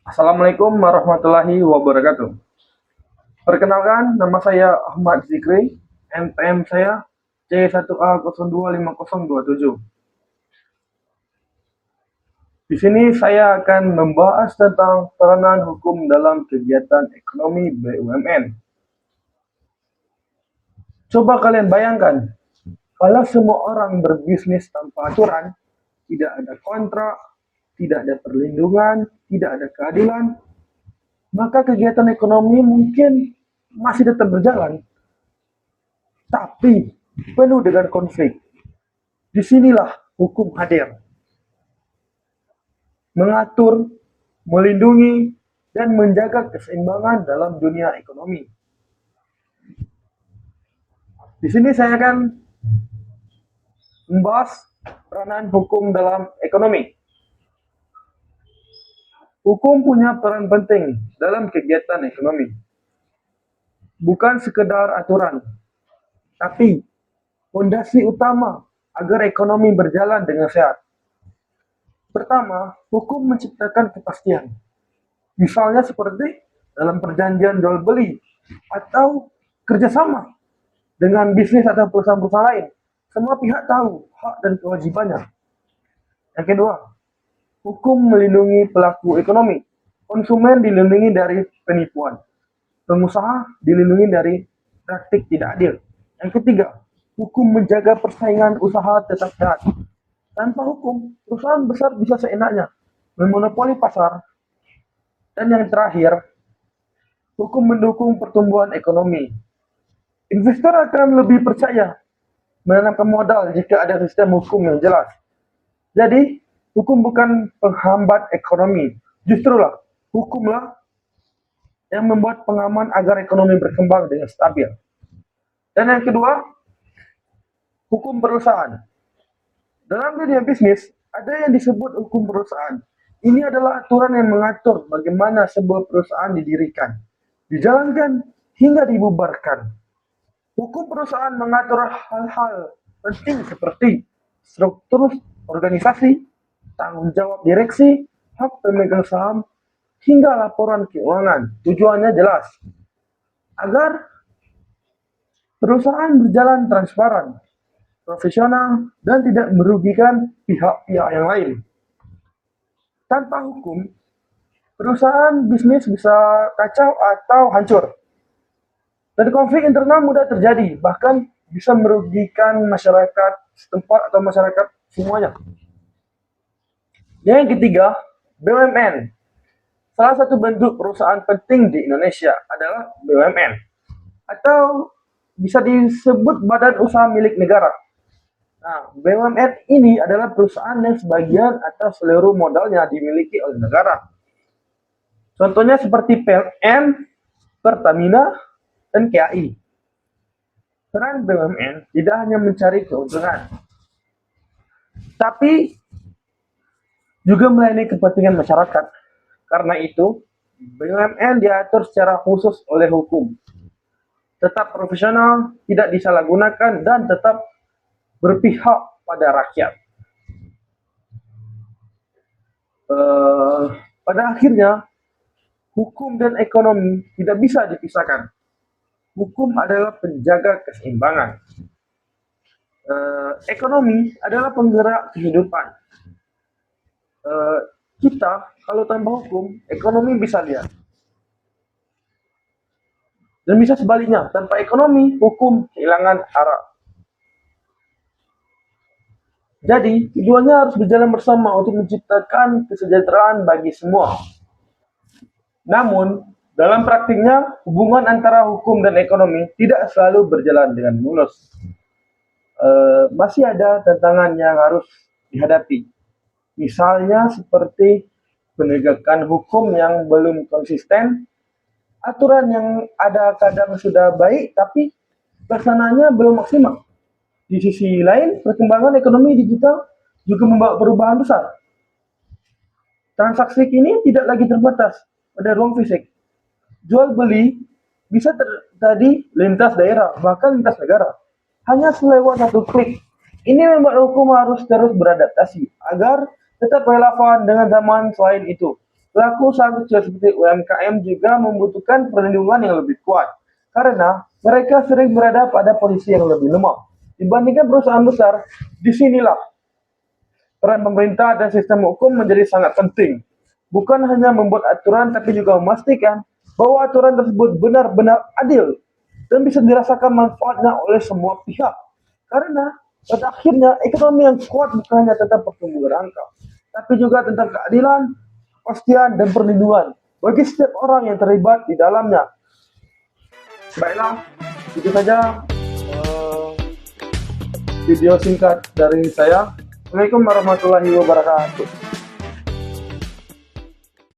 Assalamualaikum warahmatullahi wabarakatuh. Perkenalkan, nama saya Ahmad Zikri, NPM saya C1A025027. Di sini saya akan membahas tentang peranan hukum dalam kegiatan ekonomi BUMN. Coba kalian bayangkan, kalau semua orang berbisnis tanpa aturan, tidak ada kontrak, tidak ada perlindungan, tidak ada keadilan, maka kegiatan ekonomi mungkin masih tetap berjalan, tapi penuh dengan konflik. Disinilah hukum hadir, mengatur, melindungi, dan menjaga keseimbangan dalam dunia ekonomi. Di sini saya akan membahas peranan hukum dalam ekonomi. Hukum punya peran penting dalam kegiatan ekonomi. Bukan sekedar aturan, tapi fondasi utama agar ekonomi berjalan dengan sehat. Pertama, hukum menciptakan kepastian. Misalnya seperti dalam perjanjian jual beli atau kerjasama dengan bisnis atau perusahaan-perusahaan lain. Semua pihak tahu hak dan kewajibannya. Yang kedua, hukum melindungi pelaku ekonomi. Konsumen dilindungi dari penipuan. Pengusaha dilindungi dari praktik tidak adil. Yang ketiga, hukum menjaga persaingan usaha tetap sehat. Tanpa hukum, perusahaan besar bisa seenaknya memonopoli pasar. Dan yang terakhir, hukum mendukung pertumbuhan ekonomi. Investor akan lebih percaya menanamkan modal jika ada sistem hukum yang jelas. Jadi, hukum bukan penghambat ekonomi. Justrulah, hukumlah yang membuat pengaman agar ekonomi berkembang dengan stabil. Dan yang kedua, hukum perusahaan. Dalam dunia bisnis, ada yang disebut hukum perusahaan. Ini adalah aturan yang mengatur bagaimana sebuah perusahaan didirikan, dijalankan, hingga dibubarkan. Hukum perusahaan mengatur hal-hal penting seperti struktur organisasi, tanggung jawab direksi, hak pemegang saham, hingga laporan keuangan. Tujuannya jelas, agar perusahaan berjalan transparan, profesional, dan tidak merugikan pihak-pihak yang lain. Tanpa hukum, perusahaan bisnis bisa kacau atau hancur. Dan konflik internal mudah terjadi, bahkan bisa merugikan masyarakat setempat atau masyarakat semuanya. Yang ketiga, BUMN. Salah satu bentuk perusahaan penting di Indonesia adalah BUMN, atau bisa disebut badan usaha milik negara. Nah, BUMN ini adalah perusahaan yang sebagian atau seluruh modalnya dimiliki oleh negara. Contohnya seperti PLN, Pertamina, dan KAI. Peran BUMN tidak hanya mencari keuntungan, tapi juga melayani kepentingan masyarakat. Karena itu, BUMN diatur secara khusus oleh hukum. Tetap profesional, tidak disalahgunakan, dan tetap berpihak pada rakyat. Pada akhirnya, hukum dan ekonomi tidak bisa dipisahkan. Hukum adalah penjaga keseimbangan. Ekonomi adalah penggerak kehidupan. Kita kalau tanpa hukum, ekonomi bisa lihat. Dan bisa sebaliknya, tanpa ekonomi, hukum kehilangan arah. Jadi, keduanya harus berjalan bersama untuk menciptakan kesejahteraan bagi semua. Namun, dalam praktiknya, hubungan antara hukum dan ekonomi tidak selalu berjalan dengan mulus. Masih ada tantangan yang harus dihadapi. Misalnya seperti penegakan hukum yang belum konsisten, aturan yang ada kadang sudah baik tapi pelaksanaannya belum maksimal. Di sisi lain, perkembangan ekonomi digital juga membawa perubahan besar. Transaksi kini tidak lagi terbatas pada ruang fisik. Jual beli bisa terjadi lintas daerah, bahkan lintas negara. Hanya selewat satu klik. Ini membuat hukum harus terus beradaptasi agar tetap relevan dengan zaman selain itu. pelaku usaha kecil seperti UMKM juga membutuhkan perlindungan yang lebih kuat, karena mereka sering berada pada posisi yang lebih lemah. Dibandingkan perusahaan besar, disinilah peran pemerintah dan sistem hukum menjadi sangat penting. Bukan hanya membuat aturan, tapi juga memastikan bahwa aturan tersebut benar-benar adil dan bisa dirasakan manfaatnya oleh semua pihak. Karena pada akhirnya ekonomi yang kuat bukan hanya tentang pertumbuhan angka, tapi juga tentang keadilan, kepastian, dan perlindungan bagi setiap orang yang terlibat di dalamnya. Baiklah, itu saja video singkat dari saya. Assalamualaikum warahmatullahi wabarakatuh.